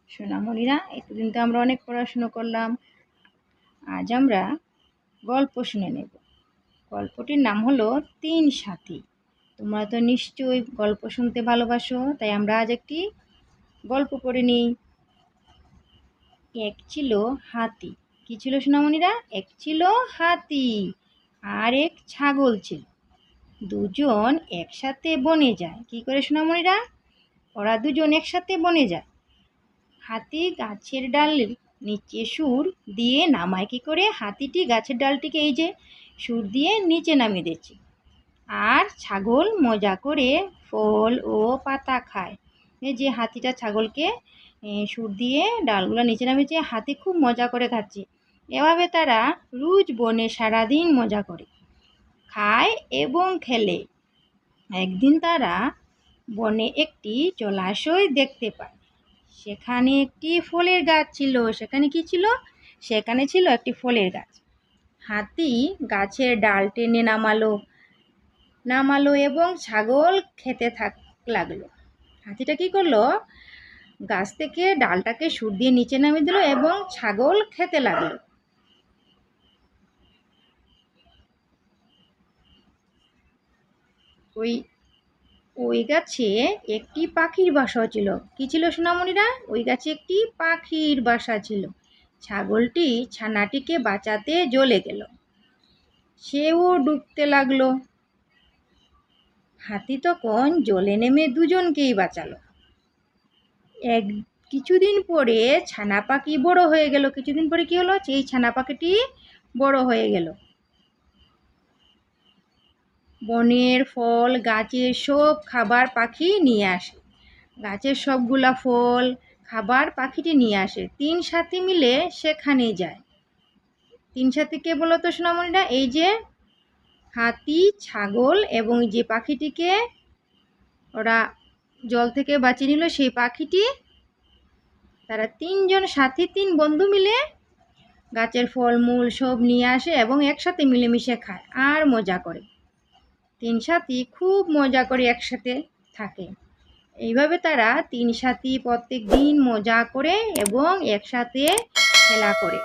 সোনামণিরা, এতদিন তো আমরা অনেক পড়াশুনো করলাম। আজ আমরা গল্প শুনে নেব। গল্পটির নাম হলো ৩ সাথী। তোমরা তো নিশ্চয়ই গল্প শুনতে ভালোবাসো, তাই আমরা আজ একটি গল্প পড়ে নিই। এক ছিল হাতি। কি ছিল সোনামণিরা? এক ছিল হাতি আর এক ছাগল ছিল। দুজন একসাথে বনে যায়। কি করে সোনামণিরা? ওরা দুজন একসাথে বনে যায়। হাতি গাছের ডালের নিচে সুর দিয়ে নামায়। কি করে? হাতিটি গাছের ডালটিকে এই যে সুর দিয়ে নিচে নামিয়ে দিচ্ছে। আর ছাগল মজা করে ফল ও পাতা খায়। এই যে হাতিটা ছাগলকে সুর দিয়ে ডালগুলো নিচে নামিয়েছে, হাতি খুব মজা করে খাচ্ছে। এভাবে তারা রোজ বনে সারাদিন মজা করে খায় এবং খেলে। একদিন তারা বনে একটি জলাশয় দেখতে পায়। সেখানে একটি ফলের গাছ ছিল। সেখানে কি ছিল? সেখানে ছিল একটি ফলের গাছ। হাতি গাছের ডাল টেনে নামালো এবং ছাগল খেতে লাগলো। হাতিটা কি করলো? গাছ থেকে ডালটাকে সুর দিয়ে নিচে নামিয়ে দিল এবং ছাগল খেতে লাগলো। ওই গাছে একটি পাখির বাসা ছিল। কি ছিল সোনামণিরা? ওই গাছে একটি পাখির বাসা ছিল। ছাগলটি ছানাটিকে বাঁচাতে জ্বলে গেল। সেও ডুবতে লাগলো। হাতি তখন জলে নেমে দুজনকেই বাঁচালো। কিছুদিন পরে ছানা পাখি বড় হয়ে গেল। কিছুদিন পরে কি হলো? সেই ছানা পাখিটি বড় হয়ে গেল। বনের ফল গাছের সব খাবার পাখি নিয়ে আসে। গাছের সবগুলা ফল খাবার পাখিটি নিয়ে আসে। ৩ সাথী মিলে সেখানে যায়। ৩ সাথী কে বলো তো সোনামণিরা? এই যে হাতি, ছাগল এবং যে পাখিটিকে ওরা জল থেকে বাঁচিয়ে নিল, সেই পাখিটি। তারা ৩ জন সাথী, ৩ বন্ধু মিলে গাছের ফলমূল সব নিয়ে আসে এবং একসাথে মিলেমিশে খায় আর মজা করে। ৩ সাথী খুব মজা করে একসাথে থাকে। এইভাবে তারা ৩ সাথী প্রত্যেক দিন মজা করে এবং একসাথে খেলা করে।